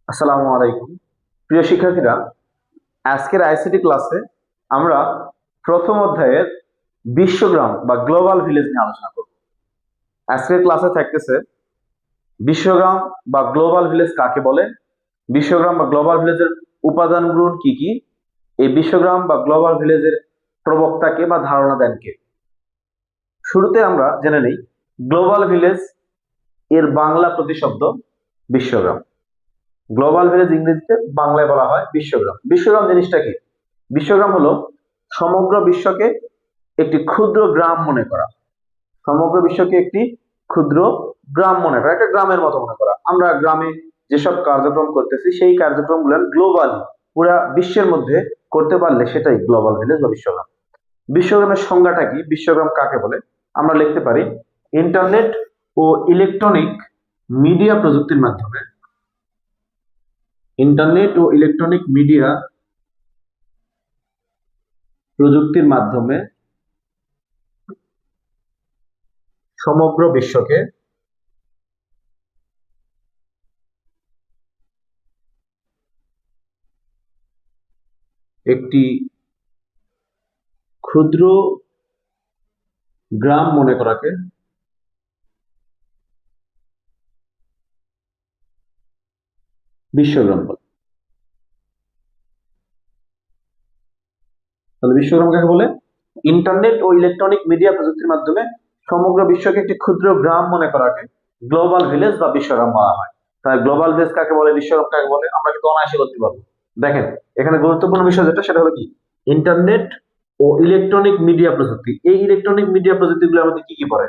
আসসালামু আলাইকুম। প্রিয় শিক্ষার্থীরা, আজকের আইসিটি ক্লাসে আমরা প্রথম অধ্যায়ের বিশ্বগ্রাম বা গ্লোবাল ভিলেজ নিয়ে আলোচনা করব। আজকের ক্লাসে থাকতেছে বিশ্বগ্রাম বা গ্লোবাল ভিলেজ কাকে বলে, বিশ্বগ্রাম বা গ্লোবাল ভিলেজের উপাদানগুলো কি কি, এই বিশ্বগ্রাম বা গ্লোবাল ভিলেজের প্রবক্তাকে বা ধারণা দেন কে। শুরুতে আমরা জেনে নেই গ্লোবাল ভিলেজ এর বাংলা প্রতিশব্দ বিশ্বগ্রাম। গ্লোবাল ভিলেজ ইংরেজিতে বাংলায় বলা হয় বিশ্বগ্রাম। বিশ্বগ্রাম জিনিসটা কি? বিশ্বগ্রাম হলো সমগ্র বিশ্বকে একটি ক্ষুদ্র গ্রাম মনে করা। সমগ্র বিশ্বকে একটি ক্ষুদ্র গ্রাম মনে করা, একটা গ্রামের মতো মনে করা। আমরা গ্রামে যেসব কার্যক্রম করতেছি সেই কার্যক্রমগুলো গ্লোবালি পুরা বিশ্বের মধ্যে করতে পারলে সেটাই গ্লোবাল ভিলেজ বা বিশ্বগ্রাম। বিশ্বগ্রামের সংজ্ঞাটা কি, বিশ্বগ্রাম কাকে বলে? আমরা লিখতে পারি ইন্টারনেট ও ইলেকট্রনিক মিডিয়া প্রযুক্তির মাধ্যমে, ইন্টারনেট ও ইলেকট্রনিক মিডিয়া প্রযুক্তির মাধ্যমে সমগ্র বিশ্বকে একটি ক্ষুদ্র গ্রাম মনে করাকে বিশ্বগ্রাম বলে। তাহলে বিশ্বগ্রাম কাকে বলে? ইন্টারনেট ও ইলেকট্রনিক মিডিয়া প্রযুক্তির মাধ্যমে সমগ্র বিশ্বকে একটি ক্ষুদ্র গ্রাম মনে করাকে গ্লোবাল ভিলেজ বা বিশ্বগ্রাম বলা হয়। তাহলে গ্লোবাল ভিলেজ কাকে বলে, বিশ্বগ্রাম কাকে বলে, আমরা কিন্তু অনায়াসে করতে পারবো। দেখেন, এখানে গুরুত্বপূর্ণ বিষয় যেটা সেটা হলো কি, ইন্টারনেট ও ইলেকট্রনিক মিডিয়া প্রযুক্তি। এই ইলেকট্রনিক মিডিয়া প্রযুক্তিগুলোর মধ্যে কি কি পড়ে?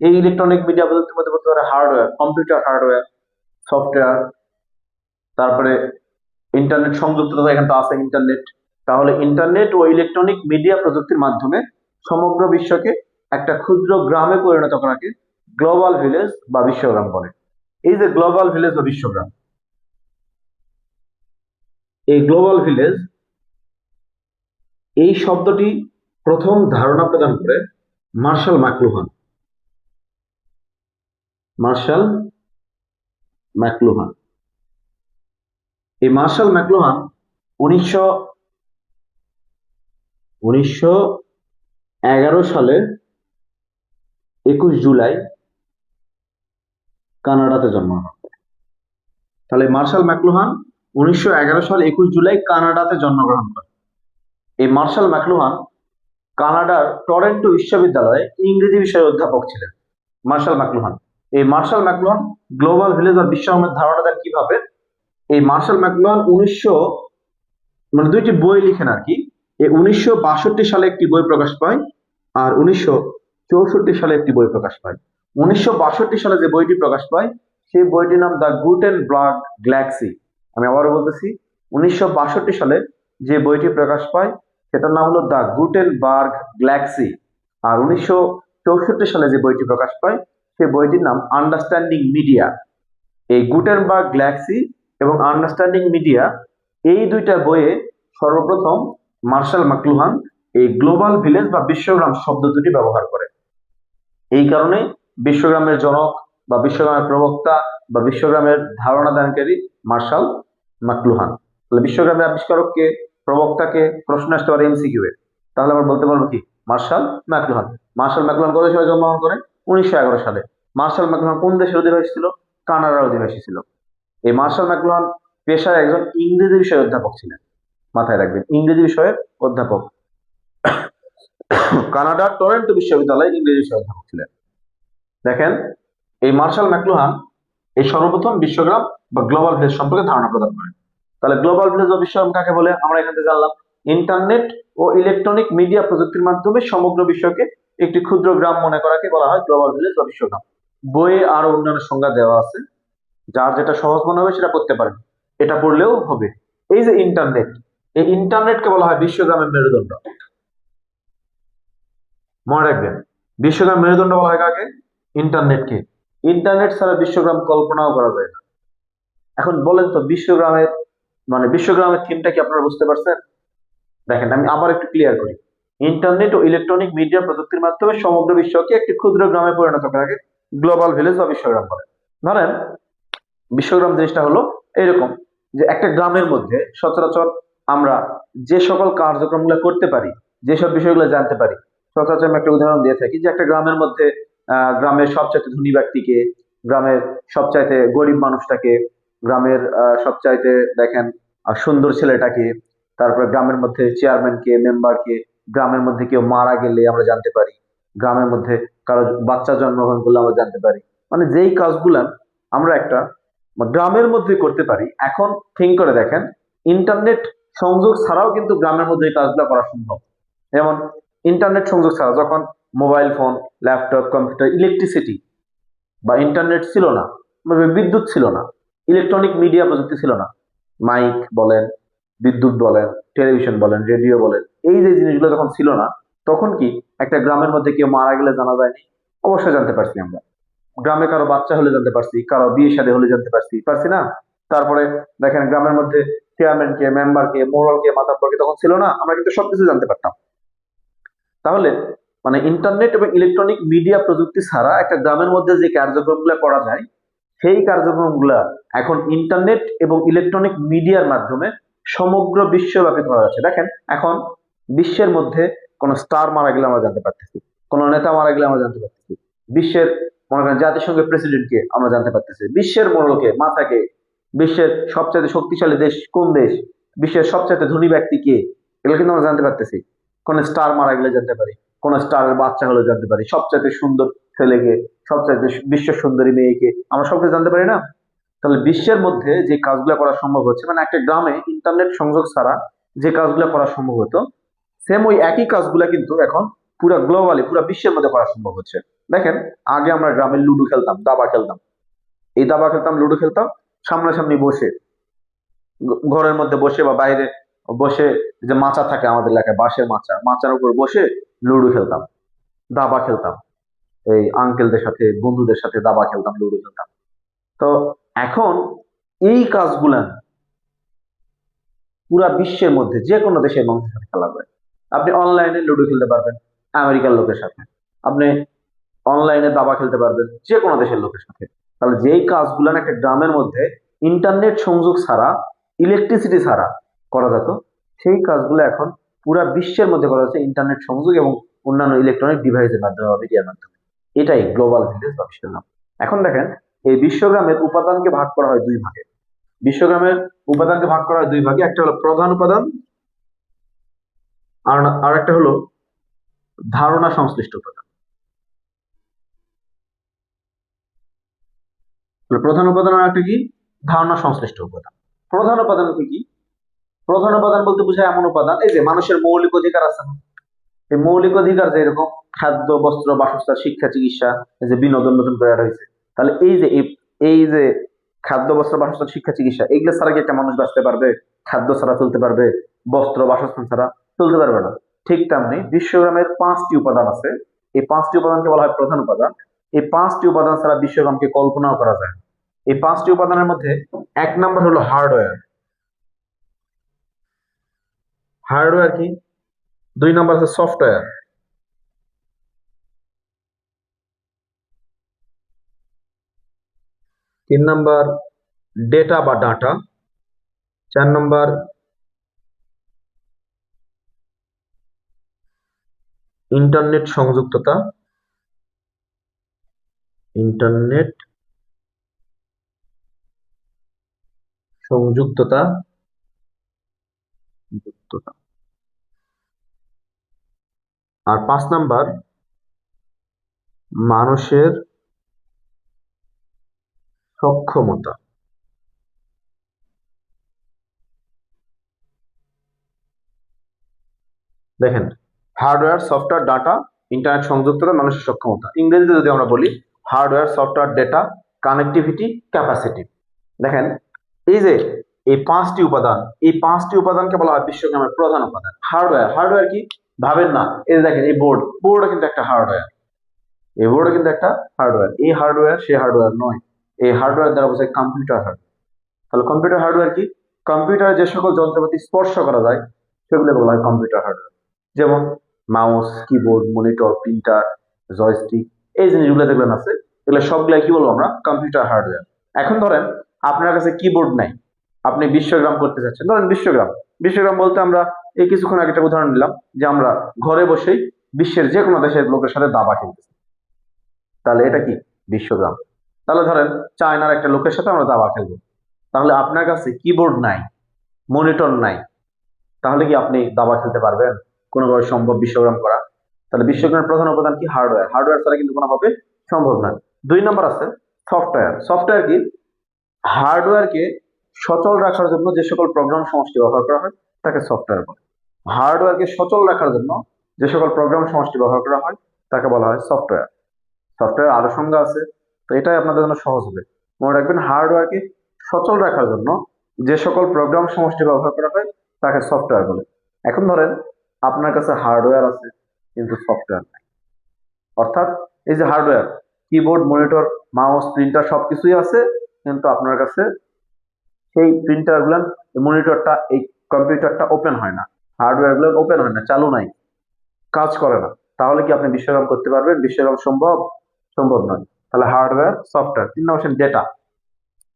এই ইলেকট্রনিক মিডিয়া প্রযুক্তির মধ্যে পড়তে পারে হার্ডওয়্যার, কম্পিউটার হার্ডওয়্যার, সফটওয়্যার, তারপরে ইন্টারনেট সংযুক্ততা, এখানে তো আছে ইন্টারনেট। তাহলে ইন্টারনেট ও ইলেকট্রনিক মিডিয়া প্রযুক্তির মাধ্যমে সমগ্র বিশ্বকে একটা ক্ষুদ্র গ্রামে পরিণত করাকে গ্লোবাল ভিলেজ বা বিশ্বগ্রাম বলে। এই যে গ্লোবাল ভিলেজ বা বিশ্বগ্রাম, এই গ্লোবাল ভিলেজ এই শব্দটি প্রথম ধারণা প্রদান করে মার্শাল ম্যাকলুহান। মার্শাল ম্যাকলুহান, এই মার্শাল ম্যাকলুহান উনিশশো 11 সালে 21 জুলাই কানাডাতে জন্মগ্রহণ করেন। তাহলে মার্শাল ম্যাকলুহান 1911 সালে 21 জুলাই কানাডাতে জন্মগ্রহণ করেন। এই মার্শাল ম্যাকলুহান কানাডার টরন্টো বিশ্ববিদ্যালয়ে ইংরেজি বিষয়ে অধ্যাপক ছিলেন। মার্শাল ম্যাকলুহান, এই মার্শাল ম্যাকলুহান গ্লোবাল ভিলেজ বা বিশ্বগ্রামের ধারণা দেন কিভাবে? এই মার্শাল ম্যাকলুহান দুইটি বই লিখেন আর কি। এই 1962 সালে একটি বই প্রকাশ পায় আর 1964 সালে একটি বই প্রকাশ পায়। 1962 সালে যে বইটি প্রকাশ পায় সেই বইটির নাম দ্য গুটেনবার্গ গ্যালাক্সি। আমি আবারও বলতেছি, 1962 সালে যে বইটি প্রকাশ পায় সেটার নাম হলো দ্য গুটেনবার্গ গ্যালাক্সি। আর 1964 সালে যে বইটি প্রকাশ পায় সেই বইটির নাম আন্ডারস্ট্যান্ডিং মিডিয়া। এই গুটেনবার্গ গ্যালাক্সি এবং আন্ডারস্ট্যান্ডিং মিডিয়া, এই দুইটা বইয়ে সর্বপ্রথম মার্শাল ম্যাকলুহান এই গ্লোবাল ভিলেজ বা বিশ্বগ্রাম শব্দ দুটি ব্যবহার করে। এই কারণে বিশ্বগ্রামের জনক বা বিশ্বগ্রামের প্রবক্তা বা বিশ্বগ্রামের ধারণা দানকারী মার্শাল ম্যাকলুহান। তাহলে বিশ্বগ্রামের আবিষ্কারককে, প্রবক্তাকে, প্রশ্ন আসতে পারে এমসিকিউ এ। তাহলে আমরা বলতে পারবো কি, মার্শাল ম্যাকলুহান। মার্শাল ম্যাকলুহান কত সালে জন্মগ্রহণ করেন? 1911 সালে। মার্শাল ম্যাকলুহান কোন দেশের অধিবাসী ছিল? কানাডার অধিবাসী ছিল। এই মার্শাল ম্যাকলুহান পেশায় একজন ইংরেজি বিষয়ের অধ্যাপক ছিলেন। মাথায় রাখবেন, ইংরেজি বিষয়ের অধ্যাপক। কানাডার টরন্টো বিশ্ববিদ্যালয়ে ইংরেজি বিষয়ের অধ্যাপক ছিলেন। দেখেন, এই মার্শাল ম্যাকলুহান এই সর্বপ্রথম বিশ্বগ্রাম বা গ্লোবাল ভিলেজ সম্পর্কে ধারণা প্রদান করেন। তাহলে গ্লোবাল ভিলেজ বা বিশ্বগ্রাম কাকে বলে আমরা এখান থেকে জানলাম। ইন্টারনেট ও ইলেকট্রনিক মিডিয়া প্রযুক্তির মাধ্যমে সমগ্র বিশ্বকে একটি ক্ষুদ্র গ্রাম মনে করাকে বলা হয় গ্লোবাল ভিলেজ বা বিশ্বগ্রাম। বইয়ে আরো অন্যান্য সংজ্ঞা দেওয়া আছে, যার যেটা সহজ মনে হবে সেটা করতে পারেন, এটা পড়লেও হবে। এই যে ইন্টারনেট, এই ইন্টারনেটকে বলা হয় বিশ্বগ্রামের মেরুদণ্ড। মনে রাখবেন, বিশ্বগ্রাম মেরুদণ্ড বলা হয় কাকে? ইন্টারনেটকে। ইন্টারনেট ছাড়া বিশ্বগ্রাম কল্পনাও করা যায় না। এখন বলেন তো, বিশ্বগ্রামের থিমটা কি আপনারা বুঝতে পারছেন? দেখেন, আমি আবার একটু ক্লিয়ার করি। ইন্টারনেট ও ইলেকট্রনিক মিডিয়া প্রযুক্তির মাধ্যমে সমগ্র বিশ্বকে একটি ক্ষুদ্র গ্রামে পরিণত করাকে গ্লোবাল ভিলেজ বা বিশ্বগ্রাম বলে। ধরেন, বিশ্বগ্রাম জিনিসটা হলো এইরকম, যে একটা গ্রামের মধ্যে সচরাচর আমরা যে সকল কার্যক্রমগুলো করতে পারি, যেসব বিষয়গুলো জানতে পারি, সচরাচর আমি একটা উদাহরণ দিয়ে থাকি যে একটা গ্রামের মধ্যে গ্রামের সবচাইতে ধনী ব্যক্তিকে, গ্রামের সবচাইতে গরিব মানুষটাকে, গ্রামের সবচাইতে দেখেন সুন্দর ছেলেটাকে, তারপরে গ্রামের মধ্যে চেয়ারম্যানকে, মেম্বারকে, গ্রামের মধ্যে কেউ মারা গেলে আমরা জানতে পারি, গ্রামের মধ্যে কারো বাচ্চা জন্মগ্রহণ করলে আমরা জানতে পারি। মানে যেই কাজগুলা আমরা একটা গ্রামের মধ্যে করতে পারি, এখন থিঙ্ক করে দেখেন ইন্টারনেট সংযোগ ছাড়াও কিন্তু গ্রামের মধ্যে এই কাজগুলো করা সম্ভব। যেমন ইন্টারনেট সংযোগ ছাড়া যখন mobile phone, laptop, computer, electricity বা ইন্টারনেট ছিল না, বা বিদ্যুৎ ছিল না, ইলেকট্রনিক মিডিয়া প্রযুক্তি ছিল না, মাইক বলেন, বিদ্যুৎ বলেন, টেলিভিশন বলেন, রেডিও বলেন, এই যে জিনিসগুলো যখন ছিল না, তখন কি একটা গ্রামের মধ্যে কেউ মারা গেলে জানা যায়নি? অবশ্যই জানতে পারছি আমরা। গ্রামে কারো বাচ্চা হলে জানতে পারছি, কারো বিয়ে শাদী হলে জানতে পারছি, পারছি না? তারপরে দেখেন গ্রামের মধ্যে চেয়ারম্যানকে, মেম্বারকে, মোড়লকে, মাতাব্বরকে তখন ছিল না, আমরা কিন্তু সবকিছু জানতে পারতাম। তাহলে মানে ইন্টারনেট এবং ইলেকট্রনিক মিডিয়া প্রযুক্তি ছাড়া একটা গ্রামের মধ্যে যে কার্যক্রমগুলো করা যায়, সেই কার্যক্রমগুলা এখন ইন্টারনেট এবং ইলেকট্রনিক মিডিয়ার মাধ্যমে সমগ্র বিশ্বব্যাপী করা যাচ্ছে। দেখেন এখন বিশ্বের মধ্যে কোন স্টার মারা গেলে আমরা জানতে পারতেছি, কোন নেতা মারা গেলে আমরা জানতে পারতেছি, বিশ্বের মনে করেন জাতিসংঘের প্রেসিডেন্টকে আমরা জানতে পারতেছি, বিশ্বের মোড়লকে, মাথাকে, বিশ্বের সবচেয়ে শক্তিশালী দেশ কোন দেশ, বিশ্বের সবচেয়ে ধনী ব্যক্তি কে, এগুলো কিন্তু আমরা জানতে পারতেছি। কোন স্টার মারা গেলে জানতে পারি, কোন স্টারের বাচ্চা হলে জানতে পারি, সবচাইতে সুন্দর ছেলেকে, সবচাইতে বিশ্ব সুন্দরী মেয়েকে, আমরা সবকিছু জানতে পারি না? তাহলে বিশ্বের মধ্যে যে কাজগুলো করা সম্ভব হচ্ছে, মানে একটা গ্রামে ইন্টারনেট সংযোগ ছাড়া যে কাজগুলো করা সম্ভব হতো, সেম ওই একই কাজগুলা কিন্তু এখন পুরো গ্লোবালি, পুরো বিশ্বের মধ্যে করা সম্ভব হচ্ছে। দেখেন আগে আমরা গ্রামে লুডো খেলতাম, দাবা খেলতাম, এই দাবা খেলতাম, লুডো খেলতাম সামনাসামনি বসে, ঘরের মধ্যে বসে বা বাইরে বসে, যে মাচা থাকে আমাদের এলাকায়, বাঁশের মাচা, মাচার উপর বসে লুডো খেলতাম, দাবা খেলতাম, এই আঙ্কেলদের সাথে, বন্ধুদের সাথে দাবা খেলতাম, লুডো খেলতাম। তো এখন এই কাজগুলা পুরা বিশ্বের মধ্যে যে কোনো দেশের মানুষের সাথে খেলা যায়। আপনি অনলাইনে লুডো খেলতে পারবেন আমেরিকার লোকের সাথে, আপনি অনলাইনে দাবা খেলতে পারবেন যে কোনো দেশের লোকের সাথে। তাহলে যেই কাজগুলো একটা গ্রামের মধ্যে ইন্টারনেট সংযোগ ছাড়া, ইলেকট্রিসিটি ছাড়া করা যেত, সেই কাজগুলো এখন পুরা বিশ্বের মধ্যে করা যাচ্ছে ইন্টারনেট সংযোগ এবং অন্যান্য ইলেকট্রনিক ডিভাইসের মাধ্যমে বা মিডিয়ার মাধ্যমে। এটাই গ্লোবাল ভিলেজ বা বিশ্বগ্রাম। এখন দেখেন এই বিশ্বগ্রামের উপাদানকে ভাগ করা হয় দুই ভাগে। বিশ্বগ্রামের উপাদানকে ভাগ করা হয় দুই ভাগে, একটা হলো প্রধান উপাদান, আর একটা হলো ধারণা সংশ্লিষ্ট উপাদান। প্রধান উপাদান আর একটা কি? ধারণা সংশ্লিষ্ট উপাদান। প্রধান উপাদান কি? প্রধান উপাদান বলতে বোঝায় এমন উপাদান, এই যে মানুষের মৌলিক অধিকার আছে না, এই মৌলিক অধিকার যে এরকম খাদ্য, বস্ত্র, বাসস্থান, শিক্ষা, চিকিৎসা, এই যে বিনোদন নতুন করে হয়েছে, তাহলে এই যে খাদ্য, বস্ত্র, বাসস্থান, শিক্ষা, চিকিৎসা, এগুলো ছাড়া কি একটা মানুষ বাঁচতে পারবে? খাদ্য ছাড়া চলতে পারবে? বস্ত্র, বাসস্থান ছাড়া চলতে পারবে না। ঠিক তেমনি বিশ্বগ্রামের 5টি উপাদান আছে, এই 5টি উপাদানকে বলা হয় প্রধান উপাদান। এই 5টি উপাদান ছাড়া বিশ্বগ্রামকে কল্পনাও করা যায় না। এই 5টি উপাদানের মধ্যে 1 নম্বর হলো হার্ডওয়্যার। হার্ডওয়্যার কি? 2 নম্বর আছে সফটওয়্যার, 3 নম্বর ডেটা বা ডাটা, 4 নম্বর ইন্টারনেট সংযুক্ততা, ইন্টারনেট সংযুক্ততা, আর 5 নম্বর মানুষের সক্ষমতা। দেখেন হার্ডওয়্যার, সফটওয়্যার, ডাটা, ইন্টারনেট সংযুক্ততা, মানুষের সক্ষমতা। ইংরেজিতে যদি আমরা বলি hardware, software, data, connectivity, capacity. দেখেন এই যে এই 5টি উপাদান, এই 5টি উপাদানকে বলা হয় বিশ্বগ্রামের প্রধান উপাদান। হার্ডওয়্যার, হার্ডওয়্যার কি? ভাবেন না, এই যে দেখেন এই বোর্ডও কিন্তু একটা হার্ডওয়্যার, এই বোর্ডও কিন্তু একটা হার্ডওয়্যার। এই হার্ডওয়্যার সে হার্ডওয়্যার নয়, এই হার্ডওয়্যার দ্বারা বোঝায় কম্পিউটার হার্ডওয়্যার। তাহলে কম্পিউটার হার্ডওয়্যার কি? কম্পিউটারে যে সকল যন্ত্রপাতি স্পর্শ করা যায় সেগুলোকে বলা হয় কম্পিউটার হার্ডওয়্যার। যেমন mouse, keyboard, monitor, printer, joystick, এই জিনিসগুলো যেগুলো আছে এগুলো সবগুলাই কি বলবো আমরা? Computer hardware. এখন ধরেন আপনার কাছে কিবোর্ড নাই, আপনি বিশ্বগ্রাম করতে চাচ্ছেন, ধরেন বিশ্বগ্রাম। বিশ্বগ্রাম বলতে আমরা এই কিছুক্ষণ আগে একটা উদাহরণ নিলাম যে আমরা ঘরে বসেই বিশ্বের যে কোনো দেশের লোকের সাথে দাবা খেলতেছি, তাহলে এটা কি বিশ্বগ্রাম। তাহলে ধরেন চায়নার একটা লোকের সাথে আমরা দাবা খেলবো, তাহলে আপনার কাছে কিবোর্ড নাই, মনিটর নাই, তাহলে কি আপনি দাবা খেলতে পারবেন? কোনোভাবে সম্ভব বিশ্বগ্রাম করা? তাহলে বিশ্বগ্রামের প্রধান উপাদান কি? হার্ডওয়্যার। হার্ডওয়্যার ছাড়া কিন্তু কোনোভাবে সম্ভব নয়। 2 নম্বর আছে সফটওয়্যার। সফটওয়্যার কি? হার্ডওয়্যারকে সচল রাখার জন্য যে সকল প্রোগ্রাম সমষ্টি ব্যবহার করা হয় তাকে সফটওয়্যার বলে। হার্ডওয়্যারকে সচল রাখার জন্য যে সকল প্রোগ্রাম সমষ্টি ব্যবহার করা হয় তাকে বলা হয় সফটওয়্যার। সফটওয়্যার আরো সংজ্ঞা আছে, তো এটাই আপনাদের জন্য সহজ হবে। মনে রাখবেন, হার্ডওয়্যারকে সচল রাখার জন্য যে সকল প্রোগ্রাম সমষ্টি ব্যবহার করা হয় তাকে সফটওয়্যার বলে। এখন ধরেন আপনার কাছে হার্ডওয়্যার আছে কিন্তু সফটওয়্যার নাই, অর্থাৎ এই যে hardware, keyboard, monitor, mouse, printer সবকিছুই আছে, কিন্তু আপনার কাছে সেই প্রিন্টার গুলো, মনিটরটা, এই কম্পিউটারটা ওপেন হয় না, হার্ডওয়্যার গুলো ওপেন হয় না, চালু নাই, কাজ করে না, তাহলে কি আপনি বিশ্বগ্রাম করতে পারবেন? বিশ্বগ্রাম সম্ভব? সম্ভব নয়। তাহলে হার্ডওয়্যার, সফটওয়্যার। 3 নম্বর ডেটা।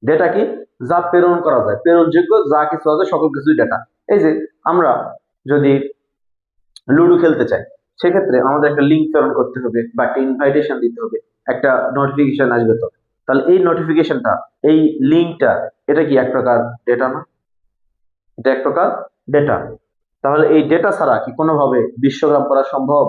ডেটা কি? যা প্রেরণ করা যায়, প্রেরণযোগ্য যা কিছু আছে সকল কিছুই ডেটা। এই যে আমরা যদি লুডো খেলতে চাই, সেক্ষেত্রে আমাদের একটা লিঙ্ক প্রেরণ করতে হবে বা একটা ইনভাইটেশন দিতে হবে, একটা নোটিফিকেশন আসবে। তো তাহলে এই নোটিফিকেশনটা, এই লিঙ্কটা, এটা কি এক প্রকার ডেটা না? এটা এক প্রকার ডেটা। তাহলে এই ডেটা ছাড়া কি কোনোভাবে বিশ্বগ্রাম করা সম্ভব?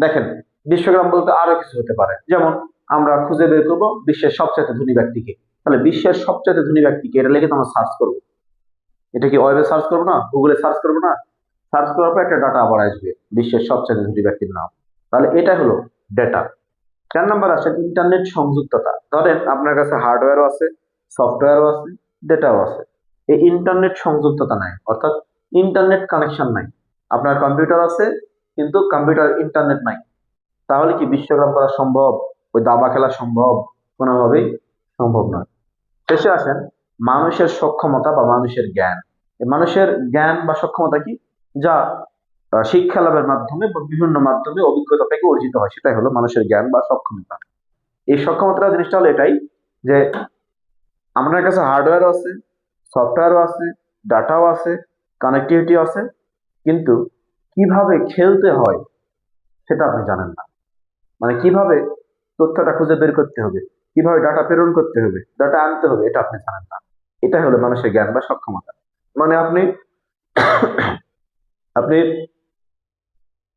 দেখেন, বিশ্বগ্রাম বলতে আরো কিছু হতে পারে, যেমন আমরা খুঁজে বের করবো বিশ্বের সবচেয়ে ধনী ব্যক্তিকে। তাহলে বিশ্বের সবচেয়ে ধনী ব্যক্তিকে এটা লিখে তো আমরা সার্চ করবো। এটা কি ওয়েবে সার্চ করবো না, গুগলে সার্চ করবো না? সার্চ করার পর একটা ডাটা আবার আসবে বিশ্বের সবচেয়ে ধনী ব্যক্তির নাম। তাহলে এটা হলো ডেটা। 4 নম্বর আছে ইন্টারনেট সংযুক্ততা। ধরেন আপনার কাছে হার্ডওয়্যারও আছে, সফটওয়্যারও আছে, ডেটাও আছে, এই ইন্টারনেট সংযুক্ততা নাই, অর্থাৎ ইন্টারনেট কানেকশন নাই। আপনার কম্পিউটার আছে কিন্তু কম্পিউটার ইন্টারনেট নাই, তাহলে কি বিশ্বগ্রাম করা সম্ভব? ওই দাবা খেলা সম্ভব? কোনোভাবেই সম্ভব নয়। শেষে আসেন মানুষের সক্ষমতা বা মানুষের জ্ঞান। এই মানুষের জ্ঞান বা সক্ষমতা কি? যা শিক্ষা লাভের মাধ্যমে বা বিভিন্ন মাধ্যমে অভিজ্ঞতা থেকে অর্জিত হয়, সেটাই হলো মানুষের জ্ঞান বা সক্ষমতা। এই সক্ষমতা জিনিসটা হলো এটাই যে আপনার কাছে হার্ডওয়্যারও আছে, সফটওয়্যারও আছে, ডাটাও আছে, কানেক্টিভিটি আছে, কিন্তু কিভাবে খেলতে হয় সেটা আপনি জানেন না। মানে কিভাবে তথ্যটা খুঁজে বের করতে হবে, কিভাবে ডাটা প্রেরণ করতে হবে, ডাটা আনতে হবে, এটা আপনি জানেন না। এটাই হলো মানুষের জ্ঞান বা সক্ষমতা। মানে আপনি আপনি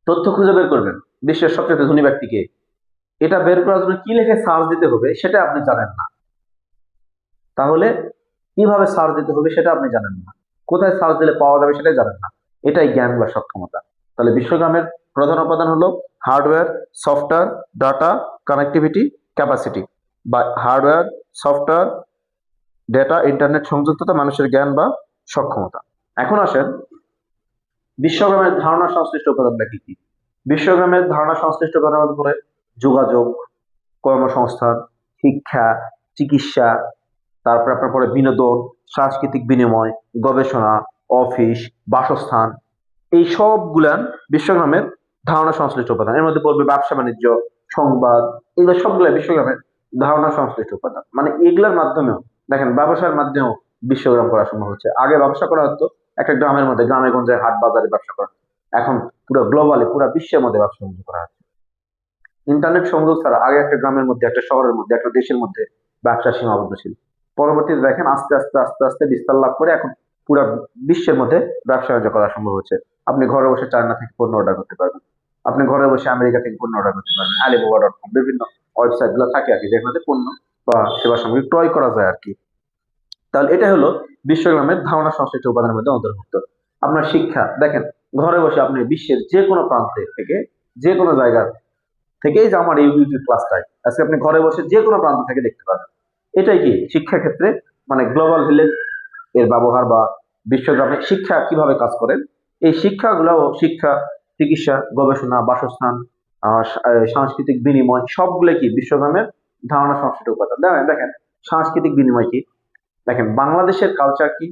তথ্য খুঁজে বের করবেন বিশ্বের সবচেয়ে ধনী ব্যক্তিকে, এটা বের করার জন্য কি লিখে সার্চ দিতে হবে সেটা আপনি জানেন না। তাহলে কিভাবে সার্চ দিতে হবে সেটা আপনি জানেন না, কোথায় সার্চ দিলে পাওয়া যাবে সেটাই জানেন না। এটাই জ্ঞান বা সক্ষমতা। তাহলে বিশ্বগ্রামের প্রধান উপাদান হলো hardware, software, data, connectivity, capacity. বা হার্ডওয়্যার, সফটওয়্যার, ডেটা, ইন্টারনেট সংযুক্ততা, মানুষের জ্ঞান বা সক্ষমতা। এখন আসেন বিশ্বগ্রামের ধারণা সংশ্লিষ্ট উপাদানটা কি কি? বিশ্বগ্রামের ধারণা সংশ্লিষ্ট উপাদানের উপরে যোগাযোগ, কর্মসংস্থান, শিক্ষা, চিকিৎসা, তারপরে আপনার পরে বিনোদন, সাংস্কৃতিক বিনিময়, গবেষণা, অফিস, বাসস্থান, এই সবগুলান বিশ্বগ্রামের ধারণা সংশ্লিষ্ট উপাদান। এর মধ্যে পড়বে ব্যবসা বাণিজ্য, সংবাদ, এগুলো সবগুলো বিশ্বগ্রামের ধারণা সংশ্লিষ্ট উপাদান। মানে এগুলোর মাধ্যমেও দেখেন ব্যবসার মাধ্যমেও বিশ্বগ্রাম করা সম্ভব হচ্ছে। আগে ব্যবসা করা হতো একটা গ্রামের মধ্যে, গ্রামে গঞ্জে হাট বাজারে ব্যবসা করা হতো। এখন পুরো গ্লোবালি, পুরো বিশ্বের মধ্যে ব্যবসা বাণিজ্য করা হচ্ছে। ইন্টারনেট সংযোগ ছাড়া আগে একটা গ্রামের মধ্যে, একটা শহরের মধ্যে, একটা দেশের মধ্যে ব্যবসা সীমাবদ্ধ ছিল। পরবর্তীতে দেখেন আস্তে আস্তে আস্তে আস্তে বিস্তার লাভ করে এখন পুরো বিশ্বের মধ্যে ব্যবসা বাণিজ্য করা সম্ভব হচ্ছে। আপনি ঘরে বসে চায়না থেকে পণ্য অর্ডার করতে পারবেন, আপনি ঘরে বসে আমেরিকা থেকে পণ্য অর্ডার করতে পারবেন, আলিবাবা.com, বিভিন্ন ওয়েবসাইট গুলো থাকে আর কি, যেখানে পণ্য বা সেবা সামগ্রী ক্রয় করা যায় আর কি। তাহলে এটা হলো বিশ্বগ্রামের ধারণা সংশ্লিষ্ট উপাদানের মধ্যে অন্তর্ভুক্ত। আপনার শিক্ষা দেখেন, ঘরে বসে আপনি বিশ্বের যে কোনো প্রান্তে থেকে, যে কোনো জায়গা থেকেই যে আমার এই ইউটিউব ক্লাসটাই আজকে আপনি ঘরে বসে যে কোনো প্রান্ত থেকে দেখতে পাবেন। এটাই কি শিক্ষা ক্ষেত্রে, মানে গ্লোবাল ভিলেজ এর ব্যবহার বা বিশ্বগ্রামে শিক্ষা কিভাবে কাজ করে, এই শিক্ষাগুলো, শিক্ষা, চিকিৎসা, গবেষণা, বাসস্থান, সাংস্কৃতিক বিনিময়, সবগুলো কি বিশ্বগ্রামের ধারণা সংশ্লিষ্ট উপাদান। দেখেন সাংস্কৃতিক বিনিময় কি, দেখেন বাংলাদেশের কালচার কি,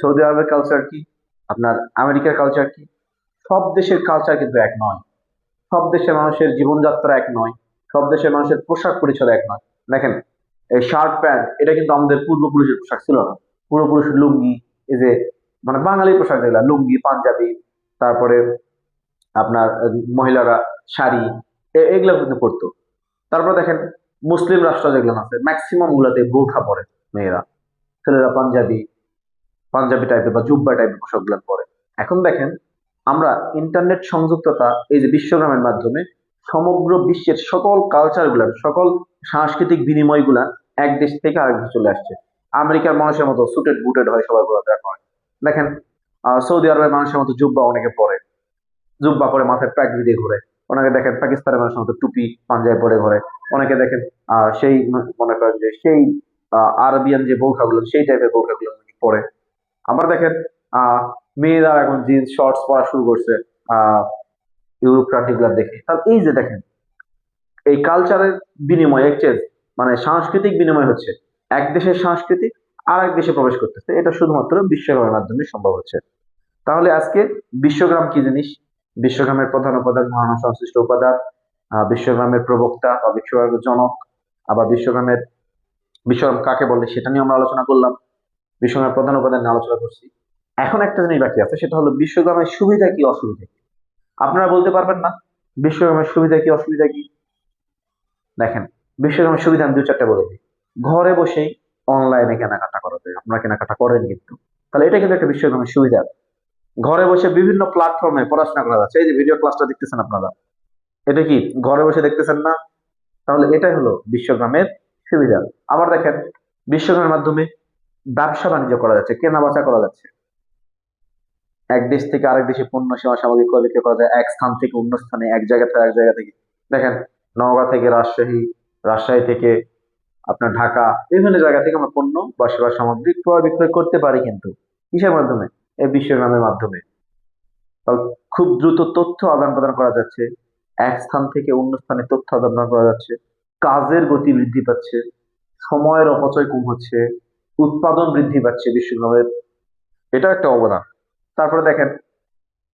সৌদি আরবের কালচার কি, আপনার আমেরিকার কালচার কি, সব দেশের কালচার কিন্তু এক নয়, সব দেশের মানুষের জীবনযাত্রা এক নয়, সব দেশের মানুষের পোশাক পরিচ্ছদ এক নয়। দেখেন এই শার্ট প্যান্ট, এটা কিন্তু আমাদের পূর্বপুরুষের পোশাক ছিল না। পূর্বপুরুষ লুঙ্গি, এই যে মানে বাঙালি পোশাক যেগুলা লুঙ্গি পাঞ্জাবি, তারপরে আপনার মহিলারা শাড়ি, এগুলো কিন্তু পরতো। তারপর দেখেন মুসলিম রাষ্ট্র যেগুলো আছে ম্যাক্সিমাম গুলাতে বোরখা পরে মেয়েরা, ছেলেরা পাঞ্জাবি পাঞ্জাবি টাইপের বা জুব্বা টাইপের পোশাক গুলো পরে। এখন দেখেন আমরা ইন্টারনেট সংযুক্ততা, এই যে বিশ্বগ্রামের মাধ্যমে সমগ্র বিশ্বের সকল কালচার গুলা, সকল সাংস্কৃতিক বিনিময় গুলা এক দেশ থেকে আরেক দেশে চলে আসছে। আমেরিকার মানুষের মতো সুটেড বুটেড হয় সবাই ঘোরাফেরা করে। দেখেন সৌদি আরবের মানুষের মতো জুব্বা অনেকে পরে, জুব্বা পরে মাথায় প্যাগড়ি দিয়ে ঘোরে। অনেকে দেখেন পাকিস্তানের মানুষের মতো টুপি পাঞ্জাবি পরে ঘোরে। অনেকে দেখেন সেই মনে করেন যে সেই আরবিয়ান যে বোরখাগুলো সেই টাইপের বোরখাগুলো পরে। আবার দেখেন আহ মেয়েরা এখন জিন্স শর্টস পরা শুরু করছে আহ ইউরোপ কান্ট্রি গুলা দেখে। তাহলে এই যে দেখেন এই কালচারের বিনিময় এক্সচেঞ্জ, মানে সাংস্কৃতিক বিনিময় হচ্ছে, এক দেশের সংস্কৃতি আর এক দেশে প্রবেশ করতেছে, এটা শুধুমাত্র বিশ্বগ্রামের মাধ্যমে সম্ভব হচ্ছে। তাহলে আজকে বিশ্বগ্রাম কি জিনিস, বিশ্বগ্রামের প্রধান উপাদান মহান সংশ্লিষ্ট উপাদান, বিশ্বগ্রামের প্রবক্তা বা বিশ্বগ্রামের জনক, আবার বিশ্বগ্রাম কাকে বলে সেটা নিয়ে আমরা আলোচনা করলাম, বিশ্বগ্রামের প্রধান উপাদান নিয়ে আলোচনা করছি। এখন একটা জিনিস বাকি আছে, সেটা হলো বিশ্বগ্রামের সুবিধা কি অসুবিধা কি। আপনারা বলতে পারবেন না বিশ্বগ্রামের সুবিধা কি অসুবিধা কি? দেখেন বিশ্বগ্রামের সুবিধা আমি দু চারটা বলে দিই। ঘরে বসেই অনলাইনে কেনাকাটা করা যায়, আপনারা কেনাকাটা করেন কিন্তু, তাহলে এটা কিন্তু একটা বিশ্বগ্রামের সুবিধা। ঘরে বসে বিভিন্ন প্ল্যাটফর্মে পড়াশোনা করা যাচ্ছে। এই যে ভিডিও ক্লাসটা দেখতেছেন আপনারা, এটা কি ঘরে বসে দেখতেছেন না? তাহলে এটাই হলো বিশ্বগ্রামের সুবিধা। আবার দেখেন বিশ্বগ্রামের মাধ্যমে ব্যবসা বাণিজ্য করা যাচ্ছে, কেনা বেচা করা যাচ্ছে। এক দেশ থেকে আরেক দেশে পণ্য সেবা সামগ্রী ক্রয় বিক্রয় করা যায়, এক স্থান থেকে অন্য স্থানে, এক জায়গা থেকে এক জায়গা থেকে। দেখেন নওগাঁ থেকে রাজশাহী, রাজশাহী থেকে আপনার ঢাকা, বিভিন্ন জায়গা থেকে আমরা পণ্য বা সেবা সামগ্রী ক্রয় বিক্রয় করতে পারি, কিন্তু কিসের মাধ্যমে? এই বিশ্বগ্রামের মাধ্যমে। তাহলে খুব দ্রুত তথ্য আদান প্রদান করা যাচ্ছে, এক স্থান থেকে অন্য স্থানে তথ্য আদান প্রদান করা যাচ্ছে, কাজের গতি বৃদ্ধি পাচ্ছে, সময়ের অপচয় কম হচ্ছে, উৎপাদন বৃদ্ধি পাচ্ছে বিশ্বগ্রামের, এটা একটা অবদান। তারপরে দেখেন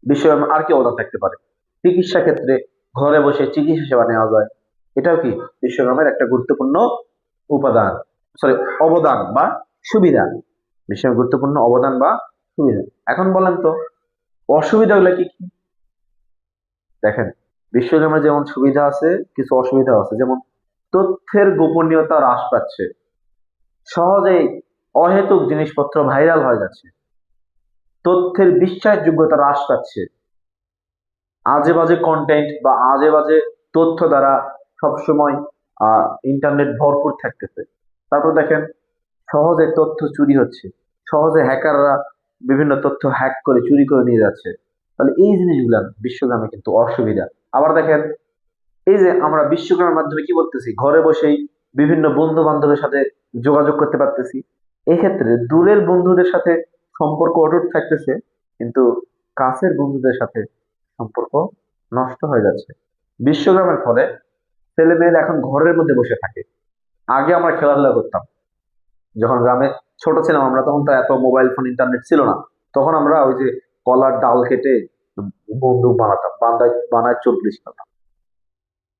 বিশ্বগ্রামে আর কি অবদান থাকতে পারে? চিকিৎসা ক্ষেত্রে ঘরে বসে চিকিৎসা সেবা নেওয়া যায়, এটাও কি বিশ্বগ্রামের একটা গুরুত্বপূর্ণ উপাদান, সরি অবদান বা সুবিধা। বিশ্বগ্রামের গুরুত্বপূর্ণ অবদান বা সুবিধা। এখন বলেন তো অসুবিধাগুলো কি কি? দেখেন বিশ্বগ্রামের যেমন সুবিধা আছে কিছু অসুবিধা আছে, যেমন তথ্যের গোপনীয়তা হ্রাস পাচ্ছে, সহজেই অহেতুক জিনিসপত্র ভাইরাল হয়ে যাচ্ছে, তথ্যের বিশ্বাসযোগ্যতা হ্রাস পাচ্ছে, আজে বাজে কন্টেন্ট বা আজে বাজে তথ্য দ্বারা সবসময় ইন্টারনেট ভরপুর থাকতেছে। তারপর দেখেন সহজে তথ্য চুরি হচ্ছে, সহজে হ্যাকাররা বিভিন্ন তথ্য হ্যাক করে চুরি করে নিয়ে যাচ্ছে। তাহলে এই জিনিসগুলা বিশ্বগ্রামে কিন্তু অসুবিধা। আবার দেখেন এই যে আমরা বিশ্বগ্রামের মাধ্যমে কি বলতেছি, ঘরে বসেই বিভিন্ন বন্ধু বান্ধবের সাথে যোগাযোগ করতে পারতেছি। এক্ষেত্রে দূরের বন্ধুদের সাথে সম্পর্ক অটুট থাকতেছে, কিন্তু কাছের বন্ধুদের সাথে সম্পর্ক নষ্ট হয়ে যাচ্ছে বিশ্বগ্রামের ফলে। ছেলে মেয়েরা এখন ঘরের মধ্যে বসে থাকে। আগে আমরা খেলাধুলা করতাম, যখন গ্রামে ছোট ছিলাম আমরা, তখন তো এত মোবাইল ফোন ইন্টারনেট ছিল না। তখন আমরা ওই যে কলার ডাল কেটে বন্দুক বানাতাম, বানায় 40 খেলতাম।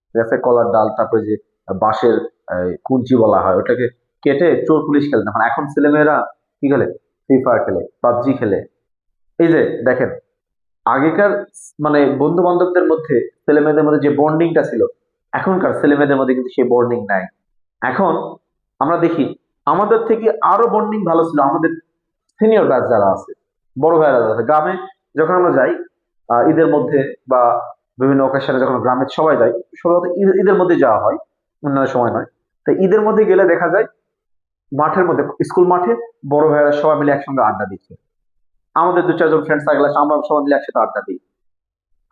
ঠিক আছে, কলার ডাল, তারপরে যে বাঁশের কুঞ্চি বলা হয় ওটাকে কেটে চোর পুলিশ খেলতাম। এখন ছেলে মেয়েরা কি খেলে? ফ্রি ফায়ার খেলে, পাবজি খেলে। এই যে দেখেন আগেকার মানে বন্ধু বান্ধবদের মধ্যে, ছেলে মেয়েদের মধ্যে যে বন্ডিংটা ছিল, এখনকার ছেলে মেয়েদের মধ্যে কিন্তু সেই বন্ডিং নাই। এখন আমরা দেখি আমাদের থেকে আরো বন্ডিং ভালো ছিল আমাদের সিনিয়র ব্যাচ যারা আছে, বড় ভাইরা যারা আছে গ্রামে। যখন আমরা যাই ঈদের মধ্যে বা বিভিন্ন অকেশনে, যখন গ্রামের সবাই যাই, সাধারণত ঈদের মধ্যে যাওয়া হয়, অন্যান্য সময় নয়। তো ঈদের মধ্যে গেলে দেখা যায় মাঠের মধ্যে, স্কুল মাঠে বড় ভাইয়েরা সবাই মিলে একসঙ্গে আড্ডা দিচ্ছে। আমাদের দু চারজন ফ্রেন্ড সার্কেল আছে, আমরা সবাই মিলে একসাথে আড্ডা দিই।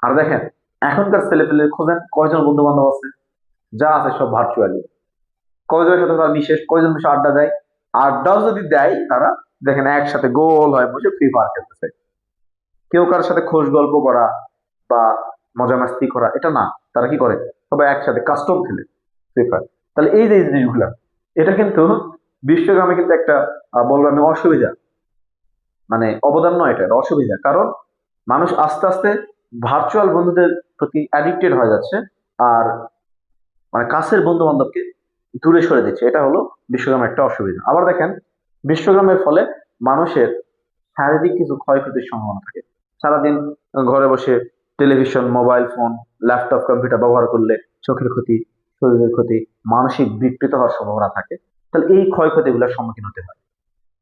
আর দেখেন এখনকার ছেলে পেলে খোঁজেন কয়জন বন্ধু বান্ধব আছে, যা আছে সব ভার্চুয়ালি। কয়জনের সাথে তারা বিশেষ কয়জন বসে আড্ডা দেয়, আড্ডাও যদি দেয় তারা দেখেন একসাথে গোল হয়ে বসে ফ্রি ফায়ার খেলতেছে। কেউ কারোর সাথে খোশ গল্প করা বা মজা মাস্তি করা এটা না, তারা কি করে? সবাই একসাথে কাস্টম খেলে ফ্রি ফায়ার। তাহলে এই যে জিনিসগুলা, এটা কিন্তু বিশ্বগ্রামে কিন্তু একটা বলবো আমি অসুবিধা, মানে অবদান নয়, এটা অসুবিধা। কারণ মানুষ আস্তে আস্তে ভার্চুয়াল বন্ধুদের প্রতি অ্যাডিক্টেড হয়ে যাচ্ছে, আর মানে কাছের বন্ধু বান্ধবকে দূরে সরে দিচ্ছে। এটা হলো বিশ্বগ্রামের একটা অসুবিধা। আবার দেখেন বিশ্বগ্রামের ফলে মানুষের শারীরিক কিছু ক্ষয়ক্ষতির সম্ভাবনা থাকে। সারাদিন ঘরে বসে television, mobile phone, laptop, computer ব্যবহার করলে চোখের ক্ষতি, শরীরের ক্ষতি, মানসিক বিকৃত হওয়ার সম্ভাবনা থাকে। তাহলে এই ক্ষয়ক্ষতিগুলোর সম্মুখীন হতে হয়।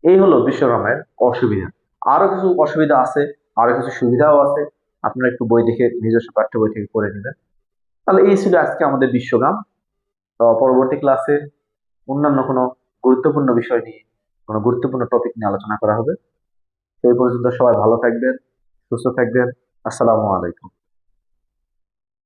এই হলো বিশ্বকামের অসুবিধা। আরো কিছু অসুবিধা আছে, আরো কিছু সুবিধাও আছে। আপনারা একটু বই দেখে নিজস্ব পাঠ্য বই থেকে পড়ে নেবেন। তাহলে এই ছিল আজকে আমাদের বিশ্বকাম। পরবর্তী ক্লাসে অন্যান্য কোনো গুরুত্বপূর্ণ বিষয় নিয়ে, কোনো গুরুত্বপূর্ণ টপিক নিয়ে আলোচনা করা হবে। সেই পর্যন্ত সবাই ভালো থাকবেন, সুস্থ থাকবেন। আসসালামু আলাইকুম।